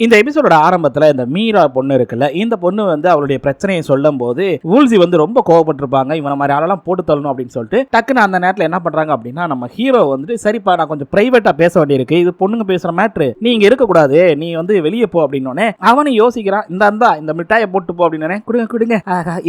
இந்த எபிசோடோட ஆரம்பத்துல இந்த மீரா பொண்ணு இருக்குல்ல, இந்த பொண்ணு வந்து அவளுடைய பிரச்சனையை சொல்லும் போது வூல்ஸி வந்து ரொம்ப கோவப்பட்டிருப்பாங்க. இவன மாதிரி ஆளெல்லாம் போட்டு தள்ளணும் அப்படின்னு சொல்லிட்டு டக்குன்னு அந்த நேரத்தில் என்ன பண்றாங்க அப்படின்னா, நம்ம ஹீரோ வந்துட்டு சரிப்பா நான் கொஞ்சம் பிரைவேட்டா பேச வேண்டியிருக்கு, இது பொண்ணுங்க பேசுற மேட்ரு, நீ இங்க இருக்கக்கூடாது, நீ வந்து வெளியே போ அப்படின்னோடனே அவனும் யோசிக்கிறான். இந்த மிட்டாயை போட்டு போ அப்படின்னு, கொடுங்க கொடுங்க,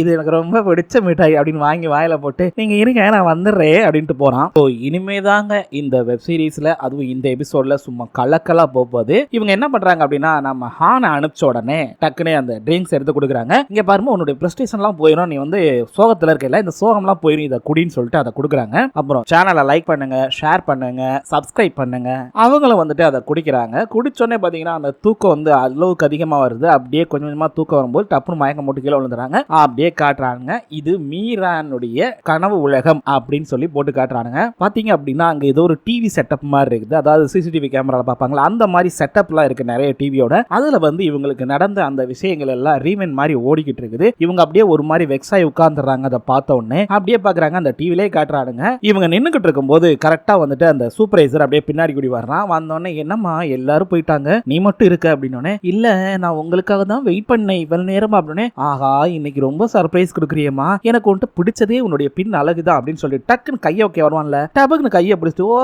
இது எனக்கு ரொம்ப பிடிச்ச மிட்டாய் அப்படின்னு வாங்கி வாயில போட்டு நீங்க இருங்க நான் வந்துடுறேன் அப்படின்ட்டு போறான். இனிமேதாங்க இந்த வெப் சீரிஸ்ல அதுவும் இந்த எபிசோட்ல சும்மா கலக்கலா போகுது. இவங்க என்ன பண்றாங்க அப்படின்னா, நம்ம ஹானை அனுப்பிச்ச உடனே டக்குனே அந்த ட்ரிங்க்ஸ் எடுத்து கொடுக்குறாங்க. இங்க பாருங்க உன்னுடைய பிரஸ்டேஷன்லாம் போயிடும், நீ வந்து சோகத்துல இருக்கல, இந்த சோகம்லாம் போயிடும், இதை குடின்னு சொல்லிட்டு அதை கொடுக்குறாங்க. அப்புறம் சேனலை லைக் பண்ணுங்க, ஷேர் பண்ணுங்க, சப்ஸ்கிரைப் பண்ணுங்க. அவங்களும் வந்துட்டு அதை குடிக்கிறாங்க. குடிச்சோடனே பாத்தீங்கன்னா அந்த தூக்கம் வந்து அளவுக்கு அதிகமா வருது. அப்படியே கொஞ்சம் கொஞ்சமா தூக்கம் வரும்போது டப்புன்னு மயக்கம் போட்டு கீழே விழுந்துறாங்க. அப்படியே காட்டுறாங்க இது மீரானுடைய கனவு உலகம் அப்படின்னு சொல்லி போட்டு காட்டுறாங்க. பாத்தீங்க அப்படின்னா அங்க ஏதோ ஒரு டிவி செட்டப் மாதிரி இருக்குது. அதாவது சிசிடிவி கேமரால பார்ப்பாங்களா அந்த மாதிரி செட்டப்லாம் இருக்கு நிறைய டிவியோட. அதுல வந்து இவங்களுக்கு நடந்த அந்த விஷயங்கள் எல்லாம் ரீமெண்ட் மாதிரி ஓடிக்கிட்டு இருக்குது. இவங்க அப்படியே ஒரு மாதிரி வெக்ஸாய் உட்கார்ந்துறாங்க. அதை பார்த்த உடனே அப்படியே பாக்குறாங்க, அந்த டிவிலே காட்டுறானுங்க. இவங்க நின்னுகிட்டு இருக்கும்போது கரெக்டா வந்துட்டு அந்த சூப்பர்வைசர் அப்படியே பின்னாடி கூடி வர்றான். வந்தோடனே என்னம்மா எல்லாரும் போயிட்டாங்க, நீ மட்டும் இருக்க அப்படின்னோடனே, இல்ல நான் உங்களுக்காக தான் வெயிட் பண்ணேன் இவ்வளவு நேரமா அப்படின்னு. ஆஹா இன்னைக்கு ரொம்ப சர்ப்ரைஸ் கொடுக்குறியம்மா, எனக்கு வந்துட்டு பிடிச்சதே உன்னுடைய பின் அழகுதான் அப்படின்னு சொல்லி டக்குன்னு கையை வைக்க வருவான்ல, டபக்குன்னு கையை பிடிச்சிட்டு ஓ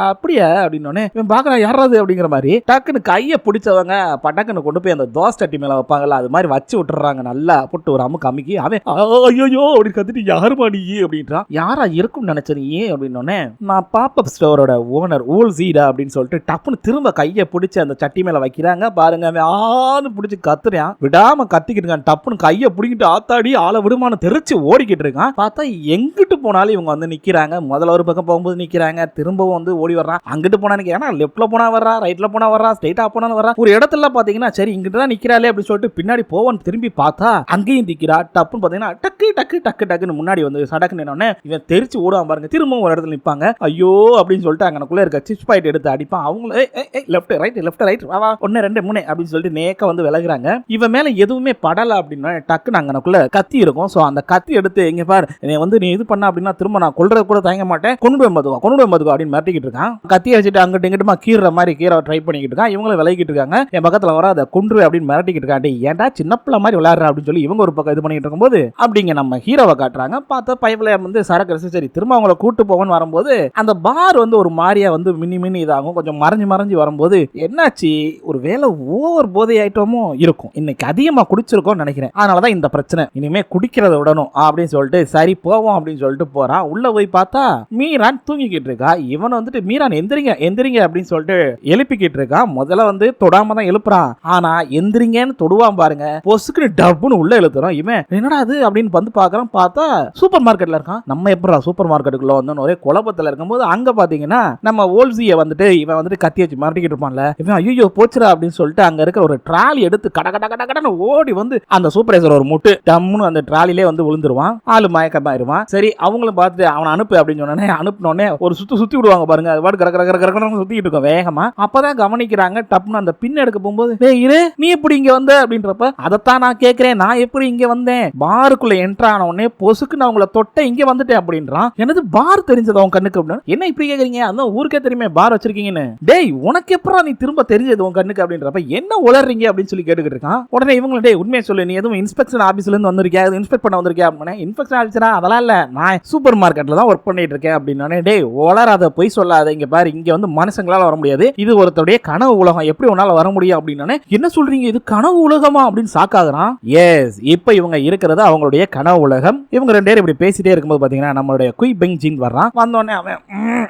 அப்படியா அப்படின்னோடனே இவன் பாக்குறான் யாராவது அப்படிங்கிற மாதிரி டக்குன்னு கையை பிடிச்சவங்க பட்டக்குன்னு கொண்டு போய் அந்த தோசை சட்டி மேல வைப்பாங்கல்ல, அது மாதிரி வச்சு விட்டுறாங்க. நல்லா போட்டு ஒரு அமுக்கு அமுக்கி அவன் ஐயோ அப்படின்னு கத்திட்டு யாருமா நீ அப்படின்றான். யாரா இருக்கும் நினைச்சது ஏன் அப்படின்னோடனே, நான் பாப்பப் ஸ்டோரோட ஓனர் வூல்ஸிடா அப்படின்னு சொல்லிட்டு டப்புன்னு திரும்ப கையை பிடிச்சி அந்த சட்டி மேல வைக்கிறாங்க. பாருங்க அவன் ஆன்னு பிடிச்சி கத்துறான், விடாம கத்திக்கிட்டு இருக்கான். டப்புன்னு கையை பிடிக்கிட்டு ஆத்தாடி ஆளை விடுமான தெரிச்சு ஓடிக்கிட்டு இருக்கான். பார்த்தா எங்கிட்டு போனாலும் இவங்க வந்து நிக்கிறாங்க. முதல்ல ஒரு பக்கம் போகும்போது நிக்கிறாங்க, திரும்பவும் வந்து ஓடி வர்றான். அங்கிட்டு போனா ஏன்னா லெப்ட்ல போனா வர்றா, ரைட்ல போனா வர்றா, ஸ்ட்ரைட்டா போனா வர்றா. ஒரு இடத்துல பாத்தீங்கன்னா சரி இங்கிட்டு தான் நிக்கிறாளே அப்படின்னு சொல்லிட்டு பின்னாடி போவன் திரும்பி பார்த்தா அங்கேயும் நிக்கிறா. டப்புன்னு பாத்தீங்கன்னா டக்கு டக்கு டக்கு டக்குன்னு முன்னாடி வந்து சடக்கு நின்னோடனே இவன் தெரிச்சு ஓடுவான் பாருங்க. திரும்பவும் ஒரு இடத்துல நிப்பாங்க. ஐயோ அப்படின்னு சொல்லிட்டு அங்கனக்குள்ள இருக்க சிப்ஸ் பாக்கெட் எடுத்து அடிப்பான். அவங்களே லெஃப்ட் ரைட் வா 1 2 3 அப்படின்னு சொல்லிட்டு நேக்க வந்து விலகுறாங்க. இவன் மேல எதுவுமே படல அப்படின்னா டக்குன்னு அங்கனக்குள்ள கத்தி இருக்கும். சோ அந்த கத்தி எடுத்து இங்க பாரு நீ வந்து நீ இது பண்ண அப்படின்னா திரும்ப நான் கொல்றது கூட தயங்க மாட்டேன், கொண்டு போய் மதுவா அப்படின்னு மிரட்டிக்கிட்டு இருக்கான். கத்தியை வச்சுட்டு அங்கிட்டு இங்கிட்டுமா கீற மாதிரி கீரை ட்ரை பண்ணிக்கிட்டு இருக்கான். இவங்களும் விலகிட்டு இருக்காங்க. என் பக்கத்துல வர அதை கொன்று அப்படின்னு மிரட்டிக்கிட்டு இருக்காண்டி ஏன்டா சின்ன பிள்ளை மாதிரி விளையாடுற அப்படின்னு சொல்லி இவங்க ஒரு பக்கம் இது பண்ணிட்டு இருக்கும்போது அப்படிங்க நம்ம ஹீரோவை காட்டுறாங்க. பார்த்தா பைப்ல வந்து சரக்கு சரி திரும்ப அவங்கள கூட்டு போவோன்னு வரும்போது அந்த பார் வந்து ஒரு மாதிரியா வந்து மின்னி இதாகும். கொஞ்சம் மறைஞ்சு வரும்போது என்னாச்சு ஒரு வேலை ஓவர் போதை ஐட்டமும் இருக்கும், இன்னைக்கு அதிகமா குடிச்சிருக்கோம் நினைக்கிறேன், அதனாலதான் இந்த பிரச்சனை, இனிமே குடிக்கிறத விடணும் அப்படின்னு சொல்லிட்டு சரி போவோம் அப்படின்னு சொல்லிட்டு போறான். உள்ள போய் பார்த்தா மீரான் தூங்கிக்கிட்டு இருக்கா. இவன் வந்துட்டு மீரான் எந்திரிங்க அப்படின்னு சொல்லிட்டு எழுப்பிக்கிட்டு இருக்கான். முதல்ல வந்து தொடாம தான் எழுப்புறான். ஆனா எந்திரிங்கன்னு தொடுவான் பாருங்க, பொசுக்குன்னு டப்புன்னு உள்ள எழுத்துறோம். இவன் என்னடா அது அப்படின்னு வந்து பாக்குறான். பார்த்தா சூப்பர் மார்க்கெட்ல இருக்கான். நம்ம எப்படா சூப்பர் மார்க்கெட்டுக்குள்ள வந்து ஒரே குழப்பத்துல இருக்கும்போது அங்க பாத்தீங்கன்னா நம்ம ஓல்ஸிய வந்துட்டு இவன் வந்துட்டு கத்தி வச்சு மாட்டிக்கிட்டு இருப்பான்ல, இவன் ஐயோ போச்சுரா அப்படின்னு சொல்லிட்டு அங்க இருக்கிற ஒரு ட்ராலி எடுத்து கடன்னு ஓடி வந்து அந்த சூப்பர்வைசர் ஒரு முட்டு டம்னு அந்த ட்ராலிலே வந்து விழுந்துருவான். ஆளு மயக்கமாயிருவான். சரி அவங்களும் பார்த்துட்டு அவனை அனுப்பு அப்படின்னு சொன்னோடனே அனுப்பினோடனே ஒரு சுத்தி விடுவாங்க பாருங்க, அது பாட்டு கரகரன்னு சுத்திட்டு இருக்கும் வேகமா. அப்பதான் கவனிக்கிறாங்க டப்புன்னு அந்த பின் எடுக்க போகும்போது நீ எப்படி இங்க வந்த அப்படின்றப்ப அதைத்தான் நான் கேட்கிறேன், நான் எப்படி இங்க வந்தேன், பாருக்குள்ள என்ட்ரு ஆன உடனே பொசுக்கு நான் உங்களை தொட்ட இங்க வந்துட்டேன் அப்படின்றான். எனது பார் தெரிஞ்சது அவன் கண்ணுக்கு அப்படின்னு. என்ன இப்படி கேக்குறீங்க, அதான் ஊருக்கே தெரியுமே பார் வச்சிருக்கீங்கன்னு. டேய் உனக்கு எப்பறா நீ திரும்ப தெரிஞ்சது உன் கண்ணுக்கு அப்படின்றப்ப என்ன உளறீங்க அப்படின்னு சொல்லி கேட்டுக்கிட்டு இருக்கான். உடனே இவங்க டேய் உண்மையை சொல்லு, நீ எதுவும் இன்ஸ்பெக்ஷன் ஆபீஸ்ல இருந்து வந்திருக்கியா, இன்ஸ்பெக்ட் பண்ண வந்திருக்கியா அப்படின்னு. இன்ஸ்பெக்ஷன் ஆபீஸரா அதெல்லாம் இல்ல, நான் சூப்பர் மார்க்கெட்ல தான் ஒர்க் பண்ணிட்டு இருக்கேன் அப்படின்னு. டேய் உளறாத பொய் சொல்லாத, இங்க பாரு இங்க வந்து மனுஷங்களால வர முடியாது, இது ஒருத்தருடைய கனவு உலகம், எப்படி உன்னால வர முடியும் அப்படின்னு. என்ன சொல்றீங்க இது கனவு உலகமா அப்படின்னு சாக்காகிறான். எஸ் இப்ப இவங்க இருக்கிறது அவங்களுடைய கனவு உலகம். இவங்க ரெண்டு பேரும் இப்படி பேசிட்டே இருக்கும்போது பாத்தீங்கன்னா நம்மளுடைய குய் பெங் ஜின் வர்றான். வந்தோடனே அவன்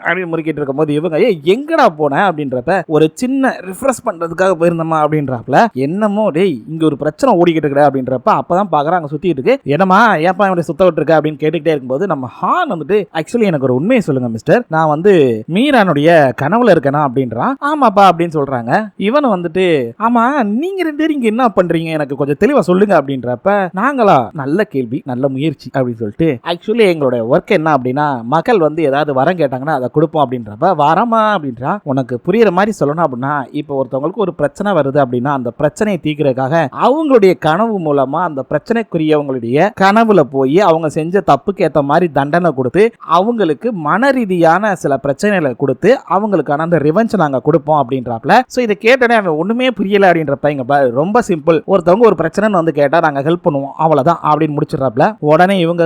அப்படின்னு முறுக்கிட்டு இருக்கும்போது இவங்க எங்கடா போன அப்படின்றப்ப ஒரு சின்ன ரிஃப்ரெஷ் பண்றதுக்காக போயிருந்தோமா அப்படின்றப்பல என்னமோ டேய் இங்க ஒரு பிரச்சனை ஓடிக்கிட்டு இருக்க அப்படின்றப்ப அப்பதான் பாக்குறாங்க சுத்திட்டு இருக்கு. என்னமா ஏப்பா இவனை சுத்த விட்டு இருக்க அப்படின்னு கேட்டுக்கிட்டே இருக்கும்போது நம்ம ஹான் வந்துட்டு ஆக்சுவலி எனக்கு ஒரு உண்மையை சொல்லுங்க மிஸ்டர், நான் வந்து மீரானுடைய கனவுல இருக்கேனா அப்படின்றான். ஆமாப்பா அப்படின்னு சொல்றாங்க. இவன் வந்துட்டு ஆமா நீங்க ரெண்டு பேரும் இங்க என்ன பண்றீங்க எனக்கு கொஞ்சம் தெளிவா சொல்லுங்க அப்படின்றப்ப நாங்களா நல்ல கேள்வி நல்ல முயற்சி அப்படின்னு சொல்லிட்டு ஆக்சுவலி எங்களோட ஒர்க் என்ன அப்படின்னா மக்கள் வந்து ஏதாவது வரம் கேட்டாங்கன்னா அதை கொடுப்போம் அப்படின்றப்ப வரமா அப்படின்றா. உனக்கு புரியுற மாதிரி சொல்லணும் அப்படின்னா இப்போ ஒருத்தவங்களுக்கு ஒரு பிரச்சனை வருது அப்படின்னா அந்த பிரச்சனையை தீர்க்கிறதுக்காக அவங்களுடைய கனவு மூலமா அந்த பிரச்சனைக்குரியவங்களுடைய கனவுல போய் அவங்க செஞ்ச தப்புக்கு ஏற்ற மாதிரி தண்டனை கொடுத்து அவங்களுக்கு மன ரீதியான சில பிரச்சனைகளை கொடுத்து அவங்களுக்கான அந்த ரிவெஞ்ச் நாங்க கொடுப்போம் அப்படின்றாப்ல. சோ இதை கேட்டனே அவன் ஒண்ணுமே புரியல அப்படின்றப்ப இங்க பாரு ரொம்ப சிம்பிள், ஒருத்தவங்க ஒரு பிரச்சனைன்னு வந்து கேட்டா நாங்க ஹெல்ப் பண்ணுவோம் அவ்வளவுதான் அப்படின்னு முடிச்சிடறாப்ல. உடனே இவங்க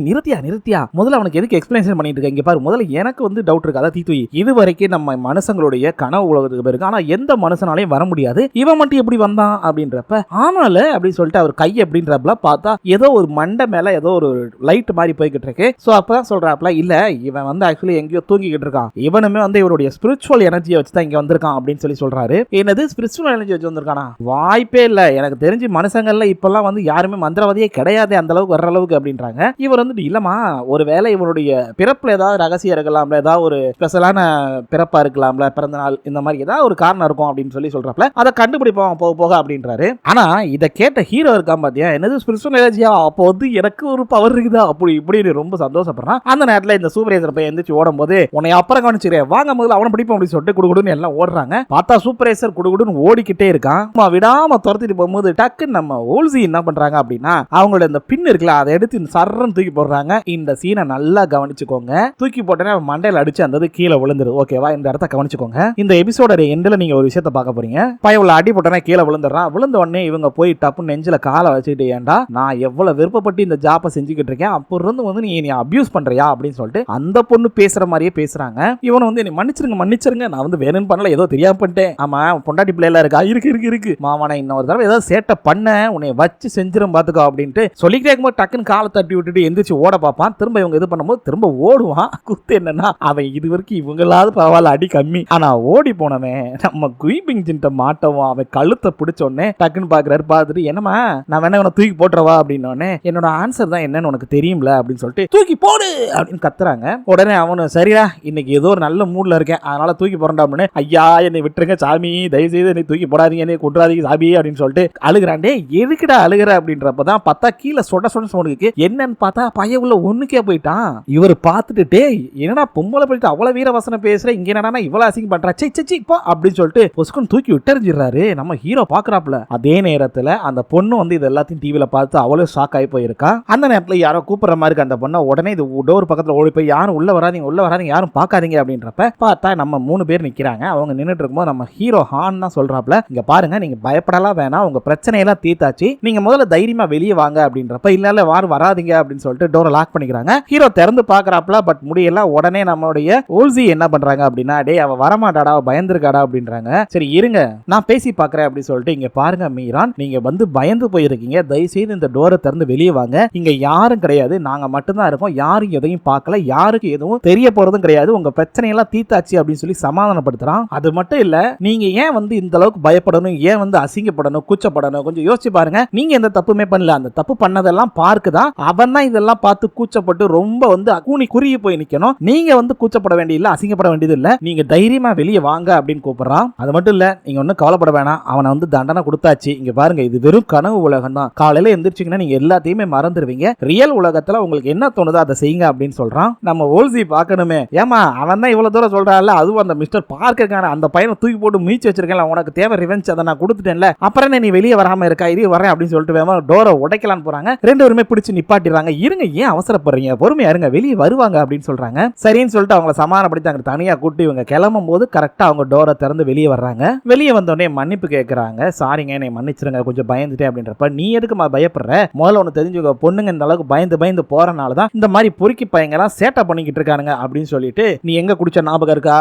நிறுத்தியா முதல்ல அவனுக்கு எதுக்கு எக்ஸ்பிளனேஷன் பண்ணிட்டு இருக்க, இங்க பாரு முதல்ல எனக்கு வந்து டவுட் இருக்கு, அதான் தீத்துயி இது வரைக்கும் நம்ம மனுஷங்களுடைய கனவு உலகத்துக்கு போயிருக்கு, ஆனா எந்த மனுஷனாலையும் வர முடியாது, இவன் மட்டும் எப்படி வந்தான் அப்படின்றப்ப ஆமால அப்படின்னு சொல்லிட்டு அவர் கை அப்படின்றப்பல பார்த்தா ஏதோ ஒரு மண்டை மேல ஏதோ ஒரு லைட் மாதிரி போய்கிட்டு இருக்கு. சோ அப்பதான் சொல்றாப்ல இல்ல இவன் வந்து ஆக்சுவலி எங்கேயோ தூங்கிக்கிட்டு இருக்கான், இவனுமே வந்து இவருடைய ஸ்பிரிச்சுவல் எனர்ஜியை வச்சு தான் இங்க வந்திருக்கான் அப்படின்னு சொல்றாரு. என்னது ஸ்பிரிச்சுவல் எனர்ஜி வச்சு வந்திருக்கானா? வாய்ப்பே இல்ல, எனக்கு தெரிஞ்சு மனுஷங்கள்ல இப்பெல்லாம் வந்து யாருமே மந்திரவாதியே கிடையாது அந்த அளவுக்கு வர்ற அளவுக்கு அப்படின்றாங்க. இவர் வந்துட்டு இல்லமா ஒருவேளை இவருடைய பிறப்புல ஏதாவது ரகசியம் இருக்கலாம்ல, ஏதாவது ஒரு ஸ்பெஷலான பிறப்பா இருக்கலாம்ல, பிறந்த நாள் இந்த மாதிரி ஏதாவது ஒரு காரணம் இருக்கும் அப்படின்னு சொல்றாப்ல. அதை கண்டுபிடிப்போம் போக போக அப்படின்றாரு. ஆனா இதை கேட்ட ஹீரோ இருக்கா பாத்தியா, என்னது ஸ்பிரிச்சுவல் எனர்ஜியா, அப்போ வந்து எனக்கு ஒரு பவர் இருக்குதா அப்படி இப்படின்னு ரொம்ப சந்தோஷப்படுறான். அந்த நேரத்தில் இந்த சூப்பர் ரேசர் போய் எந்திரிச்சு ஓடும் போது உன்னை அப்புறம் கவனிச்சுக்கிறேன் வாங்க முதல்ல அவனை பிடிப்போம் அப்படின்னு சொல்லிட்டு குடுகுடுன்னு எல்லாம் ஓடுறாங்க. பார்த்தா சூப்பர் ரேசர் குடுகுடுன்னு ஓடிக்கிட்டே இருக்கான். விடாம துரத்திட்டு போகும்போது டக்குன்னு நம்ம ஓல்சி என்ன பண்றாங்க அப்படின்னா அவங்களோட இந்த பின் இருக்குல்ல அதை எடுத்து சர்றன்னு தூக்கி போடுறாங்க. இந்த சீனை நல்லா கவனிச்சுக்கோங்க. தூக்கி போட்டோன்னே அவன் மண்டையில அடிச்சு அந்த கீழே விழுந்துரு. ஓகேவா, இந்த இடத்த கவனிச்சுக்கோங்க. இந்த எபிசோட எண்ட்ல நீங்க ஒரு விஷயத்தை பார்க்க போறீங்க. பையன் அடி போட்டோன்னே கீழே விழுந்துடுறான். விழுந்த உடனே இவங்க போய் டப்பு நெஞ்சில காலை வச்சுட்டு ஏன்டா நான் எவ்வளவு விருப்பப்பட்டு இந்த ஜாப்பை செஞ்சுக்கிட்டு இருக்கேன், அப்போ இருந்து வந்து நீ அபியூஸ் பண்றியா அப்படின்னு சொல்லிட்டு அந்த பொண்ணு பேசுற மாதிரியே பேசுறாங்க. இவன் வந்து மன்னிச்சிருங்க நான் வந்து வேணும்னு பண்ணல, ஏதோ தெரியாம பண்ணிட்டேன். ஆமா பொண்டாட்டி பிள்ளைல இருக்கா, இருக்கு மாமனா இன்னொரு தடவை ஏதாவது சேட்டை பண்ண உன்னை வச்சு செஞ்சிரும் பாத்துக்கோ அப்படின்ட்டு சொல்லிக்கிட்டே இருக்கும்போது டக்குன்னு காலை தட்டி விட்டுட்டு எந்திரிச்சு ஓட பார்ப்பான். திரும்ப இவங்க இது பண்ணும்போது திரும்ப ஓடுவான். குத்து என்னன்னா அவன் இது வரைக்கும் இவங்களாவது பரவாயில்ல அடி கம்மி, ஆனா ஓடி போனவன் நம்ம குயிபிங் ஜின்ட்ட மாட்டவும் அவன் கழுத்தை பிடிச்சோடனே டக்குன்னு பாக்குறாரு. பார்த்துட்டு என்னமா நான் வேணா இவனை தூக்கி போட்டுறவா அப்படின்னோடனே என்னோட ஆன்சர் தான் என்னன்னு உனக்கு தெரியும்ல அப்படின்னு சொல்லிட்டு தூக்கி போடு அப்படின்னு கத்துறாங்க. உடனே அவனு சரியா இன்னைக்கு ஏதோ ஒரு நல்ல மூட்ல இருக்கேன் அதனால தூக்கி போறேன்டா அப்படின்னு, ஐயா என்னை விட்டுருங்க சாமி தயவு செய்து என்னை தூக்கி போடாதீங்க என்னை கொண்டுறாதீங்க சாமி அப்படின்னு சொல்லிட்டு அழுகிறாண்டே. எதுக்குடா அழுகிற அப்படின்றப்பதான் பார்த்தா கீழே சொட சொட சோனுக்கு என்னன்னு பார்த்தா பையன் உள்ள ஒண்ணுக்கே போயிட்டான். இவர் பார்த்துட்டு என்னடா பொம்பளை போயிட்டு அவ்வளவு வீர வசனம் பேசுற, இங்க என்னடா இவ்வளவு அசிங்க பண்றா சி போ அப்படின்னு சொல்லிட்டு பொஸ்கன் தூக்கி விட்டறிஞ்சிடறாரு. நம்ம ஹீரோ பாக்குறாப்ல. அதே நேரத்துல அந்த பொண்ணு வந்து இது எல்லாத்தையும் டிவில பார்த்து அவ்வளவு ஷாக் ஆகி போயிருக்கா. அந்த நேரத்துல யாரோ கூப்பிடுற மாதிரி இருக்கு அந்த பொண்ணை. உடனே இது டோர் பக்கத்துல ஓடி போய் யாரும் உள்ள வராதீங்க யாரும் பார்க்காதீங்க அப்படின்றப்ப பார்த்தா நம்ம 3 பேர் நிக்கிறாங்க. அவங்க நின்னுட்டு இருக்கும்போது நம்ம ஹீரோ ஹான் தான் சொல்றாப்ல, இங்க பாருங்க நீங்க பயப்படலாம் வேணாம், உங்க பிரச்சனையெல்லாம் தீர்த்தாச்சு, நீங்க முதல்ல தைரியமா வெளியே வாங்க அப்படின்றப்ப இல்ல யாரும் வராதீங்க அப்படின்னு சொல்லிட்டு டோரை லாக் பண்ணிக்கிறாங்க. ஹீரோ திறந்து பாக்குறாப்ல பட் முடியல. உடனே நம்மளுடைய ஓல்சி என்ன பண்றாங்க அப்படின்னா டே அவ வரமாட்டாடா பயந்துருக்காடா அப்படின்றாங்க. சரி இருங்க நான் பேசி பாக்குறேன் அப்படின்னு சொல்லிட்டு இங்க பாருங்க மீரான் நீங்க வந்து பயந்து போயிருக்கீங்க, தயவு செய்து இந்த டோரை திறந்து வெளியே வாங்க, இங்க யாரும் கிடையாது நாங்க மட்டும்தான் இருக்கோம், யாரும் எதையும் பார்க்கல, யாருக்கு எதுவும் தெரிய போறதும் கிடையாது, உங்க பிரச்சனையெல்லாம் தீர்த்தாச்சு அப்படின்னு சொல்லி சமாதானப்படுத்துறான். அது மட்டும் இல்ல நீங்க ஏன் வந்து இந்த அளவுக்கு பயப்படணும், ஏன் வந்து அசிங்கப்படணும் கூச்சப்படணும், கொஞ்சம் யோசிச்சு பாருங்க, நீங்க எந்த தப்புமே பண்ணல, அந்த தப்பு பண்ணதெல்லாம் பார்க்குதான், அவன் தான் இதெல்லாம் பார்த்து கூச்சப்பட்டு ரொம்ப வந்து கூனி குறுகி போய் நிக்கணும், நீங்க வந்து கூச்சப்பட வேண்டியதில்லை அசிங்கப்பட வேண்டியது இல்ல, நீங்க தைரியமா வெளியே வாங்க அப்படின்னு கூப்பிடுறான். அது மட்டும் இல்ல நீங்க ஒன்னும் கவலைப்பட வேணாம், அவனை வந்து தண்டனை கொடுத்தாச்சு, இங்க பாருங்க இது வெறும் கனவு உலகம் தான், காலையில எந்திரிச்சிங்கன்னா நீங்க எல்லாத்தையுமே மறந்துடுவீங்க, ரியல் உலகத்துல உங்களுக்கு என்ன தோணுதோ அதை செய்யுங்க அப்படின்னு சொல்றான். நம்ம ஓல்சி பார்க்கணுமே, ஏமா அவன் தான் இவ்வளவு தூரம் சொல்றான்ல, அதுவும் அந்த மிஸ்டர் பார்க்கறான அந்த பையனை தூக்கி போட்டு மீச்சு வச்சிருக்கேன், உனக்கு தேவை ரிவெஞ்ச், அதை நான் கொடுத்துட்டேன்ல, அப்புறம் நீ வெளியே வராம இருக்கா, இது வரேன் அப்படின்னு சொல்லிட்டு வேமா டோரை உடைக்கலான்னு போறாங்க. 2 பேருமே பிடிச்சு நிப்பாட்டிடுறாங்க. இருங்க ஏன் அவசரப்படுறீங்க, பொறுமையா இருங்க வெளியே வருவாங்க அப்படின்னு சொல்றாங்க. சரின்னு சொல்லிட்டு அவங்கள சமாதானப்படுத்தி அங்க தனியா கூட்டி இவங்க கிளம்பும் போது கரெக்டா அவங்க டோரை திறந்து வெளியே வர்றாங்க. வெளியே வந்தோடனே மன்னிப்பு கேட்கறாங்க. சாரிங்க என்னை மன்னிச்சிருங்க கொஞ்சம் பயந்துட்டேன் அப்படின்றப்ப, நீ எதுக்குமா பயப்படுற, முதல்ல ஒன்று தெரிஞ்சுக்க, பொண்ணுங்க இந்த அளவுக்கு பயந்து போறனால தான் இந்த மாதிரி பொறுக்கி பையங்கெல்லாம் சேட்டை பண்ணிக்கிட்டு இருக்கானுங்க அப்படின்னு சொல்லிட்டு, நீ எங்க குடிச்ச ஞாபகம் இருக்கா,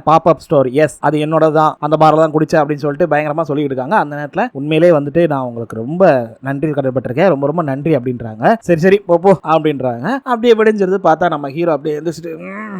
பாப் அப் ஸ்டோர், எஸ் அது என்னோட தான், அந்த பாரில் தான் குடிச்ச அப்படின்னு சொல்லிட்டு பயங்கரமா சொல்லிட்டு இருக்காங்க. அந்த நேரத்தில் உண்மையிலே வந்துட்டு நான் உங்களுக்கு ரொம்ப நன்றி கடன்பட்டிருக்கேன், ரொம்ப ரொம்ப நன்றி அப்படின்றாங்க. சரி போ அப்படின்றாங்க. அப்படியே விடைஞ்சிருது. பார்த்தா நம்ம ஹீரோ அப்படியே எழுந்திரிச்சிட்டு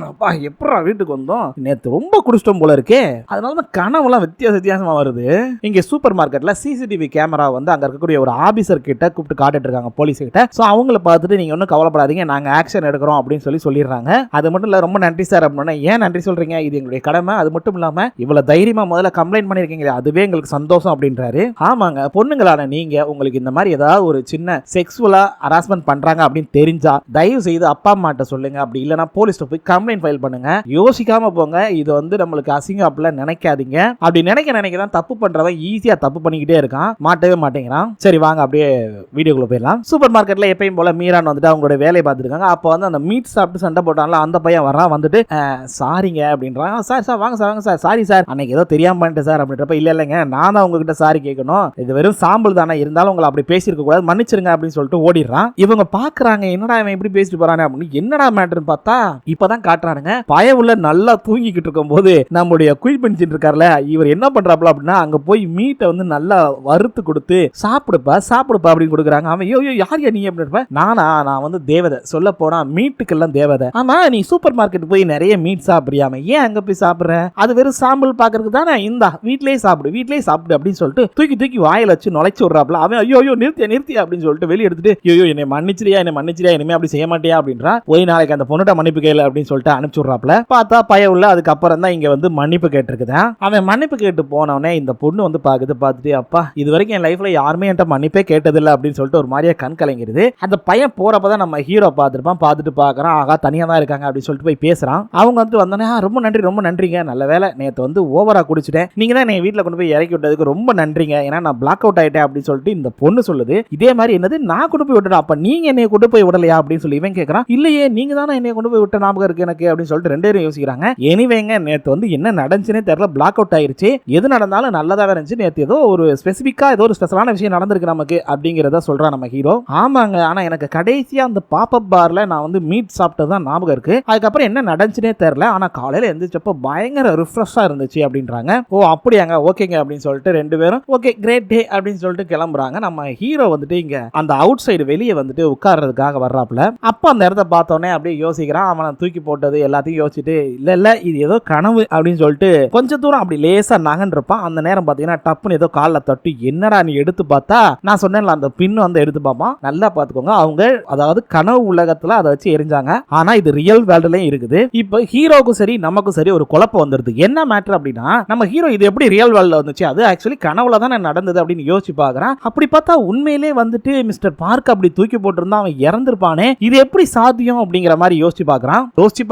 அப்பா எப்படா வீட்டுக்கு வந்தோம், நேற்று ரொம்ப குடிச்சிட்டோம் போல இருக்கே, அதனால தான் கனவுலாம் வித்தியாசமா வருது. இங்க சூப்பர் மார்க்கெட்ல சிசிடிவி கேமரா வந்து அங்க இருக்கக்கூடிய ஒரு ஆபீசர் கிட்ட கூப்பிட்டு காட்டிட்டு இருக்காங்க, போலீஸ் கிட்ட. சோ அவங்கள பார்த்துட்டு நீங்க ஒன்றும் கவலைப்படாதீங்க நாங்க ஆக்ஷன் எடுக்கிறோம் அப்படின்னு சொல்லிடுறாங்க. அது மட்டும் இல்ல ரொம்ப நன்றி சார் அப்படின்னா, ஏன் நன்றி சொல்றீங்க, இது எங்களுடைய கடமை, அது மட்டும் இல்லாம இவ்வளவு தைரியமா முதல்ல கம்ப்ளைண்ட் பண்ணிருக்கீங்க அதுவே எங்களுக்கு சந்தோஷம் அப்படின்றாரு. ஆமாங்க பொண்ணுங்களான நீங்க உங்களுக்கு இந்த மாதிரி ஏதாவது ஒரு சின்ன செக்ஸுவலா ஹராஸ்மெண்ட் பண்றாங்க அப்படின்னு தெரிஞ்சா தயவு செய்து அப்பா அம்மாட்ட சொல்லுங்க, அப்படி இல்லைன்னா போலீஸ்ல போய் கம்ப்ளைண்ட் ஃபைல் பண்ணுங்க, யோசிக்காம போங்க, இது வந்து நம்மளுக்கு அசிங்கம் அப்படிலாம் நினைக்காதீங்க, அப்படி நினைக்க தான் தப்பு பண்றவன் ஈஸியா தப்பு பண்ணிக்கிட்டே இருக்கான், மாட்டவே மாட்டேங்கிறான். சரி வாங்க அப்படியே வீடியோக்குள்ள போயிடலாம். சூப்பர் மார்க்கெட்ல எப்பயும் போல மீரான் வந்துட்டு அவங்களோட வேலையை பார்த்துருக்காங்க. அப்போ வந்து அந்த மீட் சாப்பிட்டு சண்டை போட்டான்ல அந்த பையன் வரான், வந்துட்டு சாரிங்க அப்படின்றான். சார் வாங்க சார் சாரி சார் அன்னைக்கு ஏதோ தெரியாம பண்ணிட்டு சார் அப்படின்ற அப்படின்றப்ப இல்லைங்க நான் தான் உங்ககிட்ட சாரி கேட்கணும், இது வெறும் சாம்பிள் தானே, இருந்தாலும் உங்களை அப்படி பேசியிருக்க கூடாது, மன்னிச்சிருங்க அப்படின்னு சொல்லிட்டு ஓடிடுறான். இவங்க பாக்குறாங்க என்னடா இவன் இப்படி பேசிட்டு போறானே அப்படின்னு. என்னடா மேட்டர்னு பார்த்தா இப்பதான் காட்டுறானுங்க பய உள்ள நல்லா தூங்கிக்கிட்டு இருக்கும் போது நம்முடைய குயில் பென்சின் இருக்கார்ல, இவர் என்ன பண்றாப்ல அப்படின்னா அங்க போய் மீட்டை வந்து நல்லா வறுத்து கொடுத்து சாப்பிடுப்பா அப்படின்னு கொடுக்குறாங்க. அவன் யோ யார் நீ அப்படின்னு, நான் வந்து தேவதை, சொல்ல போனா மீட்டுக்கெல்லாம் தேவதை. ஆமா நீ சூப்பர் மார்க்கெட் போய் நிறைய மீட் சாப்பிடுறியாம, ஏன் அங்க போய் சாப்பிடுற, அது வெறும் சாம்பிள் பாக்குறதுக்கு தானே, இந்தா வீட்லயே சாப்பிடு அப்படின்னு சொல்லிட்டு தூக்கி வாயில வச்சு நுழைச்சு விடுறாப்ல. அவன் ஐயோ நிறுத்தி அப்படின்னு சொல்லிட்டு வெளியே எடுத்துட்டு ஐயோ என்னை மன்னிச்சிரியா இனிமே அப்படி செய்ய மாட்டியா அப்படின்றா. போய் நாளைக்கு அந்த பொண்ணுட்ட மன்னிப்பு கேளு அப்படின்னு சொல்லிட்டு அனுப்பிச்சு விடுறாப்ல. பார்த்தா பய உள்ள அதுக்கப்புறம் தான் இங்க வந்து மன்னிப்பு கேட்டிருக்குதான். அவன் மன்னிப்பு கேட்டு போனவனே இந்த பொண்ணு வந்து பார்த்துட்டு அப்பா இது வரைக்கும் என் லைஃப்ல யாருமே என்கிட்ட மன்னிப்பே கேட்டதில்லை அப்படின்னு சொல்லிட்டு ஒரு மாதிரியா கண் கலங்கிருது. அந்த பையன் போறப்பதான் நம்ம ஹீரோ பார்த்துட்டு பார்க்கறான், ஆகா தனியா தான் இருக்காங்க அப்படின்னு சொல்லிட்டு போய் பேசுறான். அவங்க வந்து வந்தோடனே ரொம்ப நன்றிங்க, நல்ல வேலை நேற்று வந்து ஓவரா குடிச்சிட்டேன், நீங்க தான் என் வீட்டில் கொண்டு போய் இறக்கி விட்டதுக்கு ரொம்ப நன்றிங்க, ஏன்னா நான் பிளாக் அவுட் ஆயிட்டேன் அப்படின்னு சொல்லிட்டு இந்த பொண்ணு சொல்லுது. இதே மாதிரி என்னது நான் கொண்டு போய் விட்டுறேன், அப்ப நீங்க என்னை கொண்டு போய் விடலையா அப்படின்னு சொல்லி இவன் கேட்கறான். இல்லையே நீங்க தானே என்னை கொண்டு போய் விட்ட ஞாபகம் இருக்கு எனக்கு அப்படின்னு சொல்லிட்டு ரெண்டு பேரும் யோசிக்கிறாங்க. எனிவேங்க நேற்று வந்து என்ன நடந்துச்சுன்னே தெரியல, பிளாக் அவுட் ஆயிருச்சு, எது நடந்தாலும் நல்லதாக இருந்துச்சு, நேற்று ஏதோ ஒரு ஸ்பெசிபிக்கா ஏதோ ஒரு ஸ்பெஷலான விஷயம் நடந்திருக்கு நமக்கு அப்படிங்கிறத சொல்றான் நம்ம ஹீரோ. ஆமாங்க ஆனா எனக்கு கடைசியா அந்த பாப்பப் பார்ல நான் வந்து மீட் சாப்பிட்டதான் ஞாபகம் இருக்கு, அதுக்கப்புறம் என்ன நடந்துச்சுனே தெரியல, ஆனா காலையில எந்திரிச்சப்ப பயங்கர ரிஃப்ரெஷ்ஷா இருந்துச்சு அப்படின்றாங்க. ஓ அப்படியாங்க ஓகேங்க அப்படின்னு சொல்லிட்டு ரெண்டு பேரும் ஓகே கிரேட் டே அப்படின்னு சொல்லிட்டு கிளம்புறாங்க. நம்ம ஹீரோ வந்துட்டு இங்க அந்த அவுட் சைடு வெளியே வந்துட்டு உட்கார்றதுக்காக வர்றாப்புல. அப்ப அந்த இடத்த பார்த்தோன்னே அப்படியே யோசிக்கிறான். அவனை தூக்கி போட்டது எல்லாத்தையும் யோசிச்சுட்டு இல்ல இது ஏதோ கனவு அப்படின்னு சொல்லிட்டு கொஞ்சம் தூரம் அப்படி லேசா நகன் இருப்பான். அந்த நேரம் பாத்தீங்கன்னா டப்புன்னு ஏதோ காலில் தட்டி என்னடா நீ எடுத்து பார்த்தா நான் சொன்னேன்ல அந்த பின்னு வந்து எடுத்து பார்ப்பான். நல்லா பாத்துக்கோங்க, அவங்க அதாவது கனவு உலகத்துல அதை வச்சு எரிஞ்சாங்க, ஆனா இது ரியல் வேர்ல்ட்லயும் இருக்குது. இப்ப ஹீரோக்கும் சரி நமக்கும் சரி ஒரு குழப்பம் வந்துருது. என்ன மேட்டர் அப்படின்னா நம்ம ஹீரோ இது எப்படி ரியல் வேர்ல்ட்ல வந்துச்சு, அது ஆக்சுவலி கனவுல தானே நடந்தது அப்படின்னு யோசிச்சு பாக்குறான். அப்படி பார்த்தா உண்மையிலே வந்துட்டு மிஸ்டர் பார்க் அப்படி தூக்கி போட்டிருந்தா அவன் இறந்திருப்பானே, இது எப்படி சாத்தியம் அப்படிங்கிற மாதிரி யோசிச்சு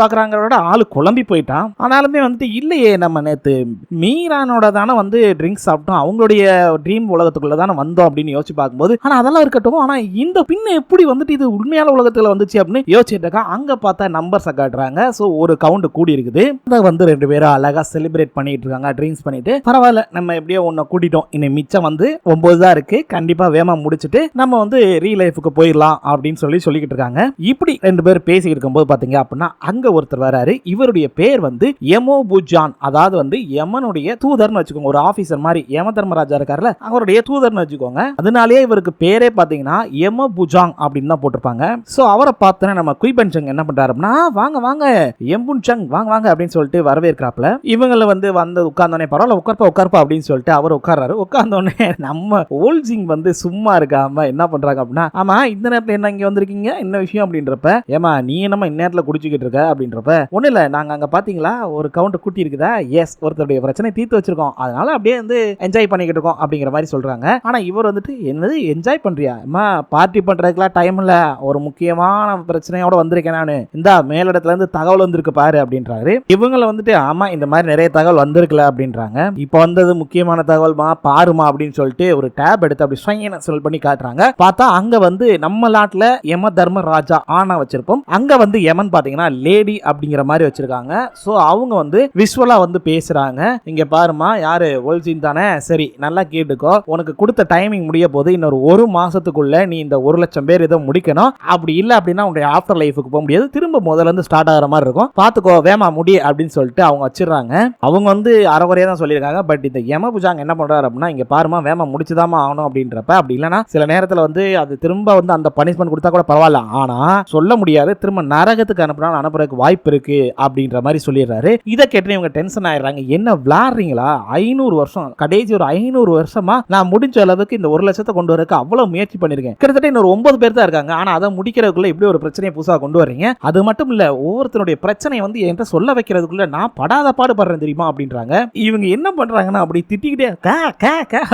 பாக்குறாங்கிறோட ஆளு குழம்பி போயிட்டான். ஆனாலுமே வந்துட்டு இல்லையே நம்ம நேத்து மீரானோட தானே வந்து ட்ரிங்க்ஸ் சாப்பிட்டோம், அவங்களுடைய ட்ரீம் உலகத்துக்குள்ள தானே வந்தோம் அப்படின்னு யோசிச்சு பார்க்கும்போது ஆனா அதெல்லாம் இருக்கட்டும், ஆனா இந்த பின்ன எப்படி வந்துட்டு இது உண்மையான உலகத்துல வந்துச்சு அப்படின்னு யோசிச்சுட்டு இருக்கான். அங்க பார்த்தா நம்பர்ஸ் காட்டுறாங்க. சோ ஒரு கவுண்ட் கூடி இருக்குது. அதை வந்து ரெண்டு பேரும் அழகா செலிப்ரேட் பண்ணிட்டு இருக்காங்க, ட்ரிங்க்ஸ் பண்ணிட்டு. பரவாயில்ல நம்ம எப்படியோ ஒன்னு கூட்டிட்டோம், இன்னும் மிச்சம் வந்து 9 தான் இருக்கு, கண்டிப்பா வேமா முடிச்சுட்டு நம்ம வந்து ரீல் லைஃபுக்கு போயிடலாம் அப்படின்னு சொல்லிக்கிட்டு இருக்காங்க. இப்படி ரெண்டு பேரும் பேசிக்கிட்டு இருக்கும்போது பாத்தீங்க அப்படின்னா அங்க ஒருத்தர் வராரு. இவருடைய பேர் வந்து யமோ புஜான், அதாவது வந்து யமனுடைய தூதர்னு வச்சுக்கோங்க, ஒரு ஆபீசர் மாதிரி. யம தர்மராஜா இருக்காருல்ல அவருடைய தூதர்னு வச்சுக்கோங்க. அதனாலேயே இவருக்கு பேரே பாத்தீங்கன்னா யம புஜாங் அப்படின்னு தான் போட்டிருப்பாங்க. சோ அவரை பார்த்தோன்னே நம்ம குய்பன்சங் என்ன பண்றாரு அப்படின்னா வாங்க எம்புன்சங் வாங்க அப்படின்னு சொல்லிட்டு வரவேற்கிறாப்ல. இவங்களை வந்து உட்கார்ந்தோடனே பரவாயில்ல உட்கார்ப்பா அப்படின்னு சொல்லிட்டு அவர் உட்கார்றாரு. உட்கார்ந்தோடனே நம்ம ஓல்ஜிங் வந்து சும்மா இருக்காம என்ன பண்றாங்க அப்படின்னா ஆமா இந்த நேரத்துல என்ன இங்க வந்திருக்கீங்க என்ன விஷயம் அப்படின்றப்ப ஏமா நீ என்னமா இந்நேரத்துல குடிச்சுக்கிட்டு இருக்க அப்படின்றப்ப ஒண்ணு இல்ல நாங்க அங்க பாத்தீங்களா ஒரு கவுண்ட் கூட்டி இருக்குதா, எஸ் ஒருத்தருடைய பிரச்சனை தீர்த்து வச்சிருக்கோம், அதனால அப்படியே வந்து என்ஜாய் பண்ணிக்கிட்டு இருக்கோம் அப்படிங்கிற மாதிரி சொல்றாங்க. ஆனா இவர் வந்துட்டு என்னது என்ஜாய் பண்றியா, அம்மா பார்ட்டி பண்றதுக்குலாம் டைம் இல்ல, ஒரு முக்கியமான பிரச்சனையோட வந்திருக்கேன் நானு, இந்த மேலிடத்துல இருந்து தகவல் வந்திருக்கு பாரு அப்படின்றாரு. இவங்களை வந்துட்டு ஆமா இந்த மாதிரி நிறைய தகவல் வந்திருக்கல அப்படின்றாங்க. இப்ப வந்தது முக்கியமான தகவல்மா பாருமா அப்படின்னு சொல்லிட்டு ஒரு டேப் எடுத்து அப்படி சொல் பண்ணி காட்டுறாங்க. பார்த்தா அங்க வந்து நம்ம நாட்டுல யம தர்ம ராஜா ஆனா வச்சிருப்போம், அங்க வந்து யமன் பாத்தீங்கன்னா லேடி அப்படிங்கிற மாதிரி வச்சிருக்காங்க. சோ அவங்க வந்து விஷுவலா வந்து பேசுறாங்க. இங்க பாருமா யாரு ஓல்ஜின் தானே, சரி நல்லா கேட்டுக்கோ, உனக்கு கொடுத்த டைமிங் முடிய போது இன்னொரு 1 மாசத்துக்குள்ள நீ இந்த 1,00,000 பேர் இதை முடிக்கணும், அப்படி இல்ல அப்படின்னா உங்களுடைய ஆஃப்டர் லைஃபுக்கு போக முடியாது, திரும்ப முதல்ல இருந்து ஸ்டார்ட் ஆகிற மாதிரி இருக்கும், பாத்துக்கோ வேமா முடி அப்படின்னு சொல்லிட்டு அவங்க வச்சிடறாங்க. அவங்க வந்து அரைகுறையா தான் சொல்லியிருக்காங்க. பட் இந்த யமபுஜாங் என்ன பண்றாரு அப்படின்னா இங்க பாருமா வேமா முடிச்சுதாமா ஆகணும் அப்படின்றப்ப, அப்படி இல்லைன்னா சில நேரத்துல வந்து அது திரும்ப வந்து அந்த பனிஷ்மெண்ட் கொடுத்தா கூட பரவாயில்ல, ஆனா சொல்ல முடியாது, திரும்ப நரகத்துக்கு அனுப்புறதுக்கு வாய்ப்பு இருக்கு அப்படின்ற மாதிரி சொல்லிடுறாரு. இதை கேட்டு இவங்க டென்ஷன் ஆயிடுறாங்க. என்ன விளாடுறீங்களா, 500 வருஷம் கடைசி ஒரு 500 வருஷமா நான் முடிஞ்ச அளவுக்கு இந்த 1,00,000 கொண்டு வரக்கு அவ்வளவு முயற்சி பண்ணிருக்கேன், கிட்டத்தட்ட இன்னொரு 9 பேர் தான் இருக்காங்க, ஆனா அதை முடிக்கிறதுக்குள்ள இப்படி ஒரு பிரச்சனையை புதுசா கொண்டு வர்றீங்க, அது மட்டும் இல்ல ஒவ்வொருத்தருடைய பிரச்சனை வந்து என்கிட்ட சொல்ல வைக்கிறதுக்குள்ள நான் படாத பாடுபடுறேன் தெரியுமா அப்படின்றாங்க. இவங்க என்ன பண்றாங்கன்னா அப்படி திட்டிக்கிட்டே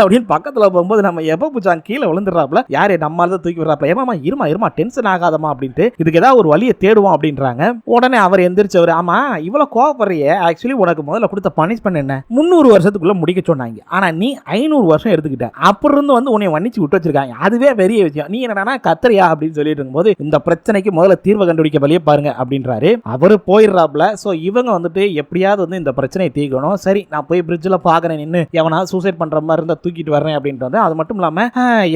அப்படின்னு பக்கத்துல போகும்போது நம்ம எபபுஜாங் கீழே விழுந்துடுறாப்ல. யாரு நம்மால தான் தூக்கி விடுறாப்ல. ஏமாமா இருமா டென்ஷன் ஆகாதமா அப்படின்ட்டு இதுக்கு ஏதாவது ஒரு வழியை தேடுவோம் அப்படின்றாங்க. உடனே அவர் எந்திரிச்சவர் ஆமா இவ்வளவு கோவப்படுறிய, ஆக்சுவலி உனக்கு முதல்ல கொடுத்த பனிஷ்மெண்ட் என்ன, 300 வருஷத்துக்குள்ள முடிக்க சொன்னாங்க, ஆனா நீ 500 வருஷம் எடுத்துக்கிட்ட, அப்புறம் இருந்து வந்து உன்னை மன்னிச்சு விட்டு வச்சிருக்காங்க, அதுவே பெரிய விஷயம், நீ என்னன்னா கத்தரியா அப்படின்னு சொல்லிட்டு இருக்கும்போது இந்த பிரச்சனைக்கு முதல்ல தீர்வு கண்டுபிடிக்க வழியே பாருங்க அப்படின்றாரு. அவரு போயிடுறாப்ல. சோ இவங்க வந்துட்டு எப்படியாவது வந்து இந்த பிரச்சனையை தீர்க்கணும், சரி நான் போய் பிரிட்ஜில் பாக்குறேன் நின்னு எவனா சூசைட் பண்ற மாதிரி இருந்தா தூக்கிட்டு வரேன் அப்படின்ட்டு அது மட்டும் இல்லாம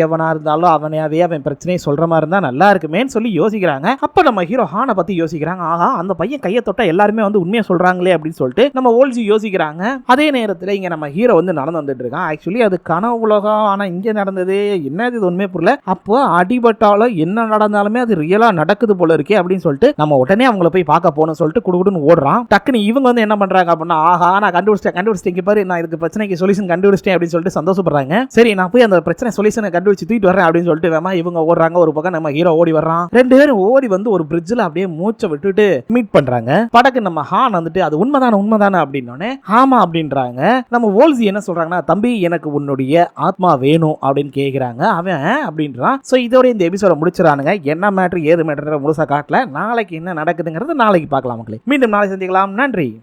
எவனா இருந்தாலும் அவனையாவே அவன் பிரச்சனையை சொல்ற மாதிரி இருந்தா நல்லா இருக்குமேன்னு சொல்லி யோசிக்கிறாங்க. அப்ப நம்ம ஹீரோ ஹானை பத்தி யோசிக்கிறாங்க. ஆஹா அந்த பையன் கையை தொட்டா எல்லாருமே வந்து உண்மையை சொல்றாங்களே அப்படின்னு சொல்லிட்டு நம்ம ஓல்ஜி யோசிக்கிறாங்க. அதே நேரத்தில் இங்க நம்ம ஹீரோ வந்து நடந்து வந்துட்டு இருக்கான். ஆக்சுவலி அது கனவு உலகம், ஆனா இங்க நடந்தது என்னது இது உண்மையே புரியல. அப்போ அடிபட்டாலும் என்ன நடந்தாலுமே அது ரியலா நடக்குது போல இருக்கே அப்படின்னு சொல்லிட்டு நம்ம உடனே அவங்கள போய் பார்க்க போகணும்னு சொல்லிட்டு குடுகுடுன்னு ஓடுறான். டக்குன்னு இவங்க வந்து என்ன பண்றாங்க அப்படின்னா, ஆஹா நான் கண்டுபிடிச்சிட்டேன் பாரு, நான் இதுக்கு பிரச்சனைக்கு சொல்யூஷன் கண்டுபிடிச்சிட்டேன் அப்படின்னு சொல்லிட்டு சந்தோஷப்படுறாங்க. சரி நான் போய் அந்த பிரச்சனை சொல்யூஷனை கண்டுபிடிச்சு தூக்கிட்டு வரேன் அப்படின்னு சொல்லிட்டு வேமா இவங்க ஓடுறாங்க. ஒரு பக்கம் நம்ம ஹீரோ ஓடி வர்றான். ரெண்டு பேரும் ஓடி வந்து ஒரு பிரிட்ஜ்ல அப்படியே மூச்சை விட்டுட்டு மீட் பண்றாங்க. படக்கு நம்ம ஹான் வந்துட்டு அது உண்மைதானே அப்படின்னோடனே ஆமா அப்படின்றாங்க. நம்ம ஓல்சி என்ன சொல்றாங்கன்னா, தம்பி எனக்கு உன்னுடைய ஆத்மா வேணும் அப்படின்னு கேட்கிறாங்க. அவன் அப்படின்றான். சோ இதோட இந்த எபிசோட முடிச்சிடறானுங்க. என்ன மேட்டர் ஏது மேட்டர் முழுசா காட்டல. நாளைக்கு என்ன நடக்குதுங்கிறது நாளைக்கு பார்க்கலாம் மக்களே. மீண்டும் நாளை சந்திக்கலாம். நன்றி.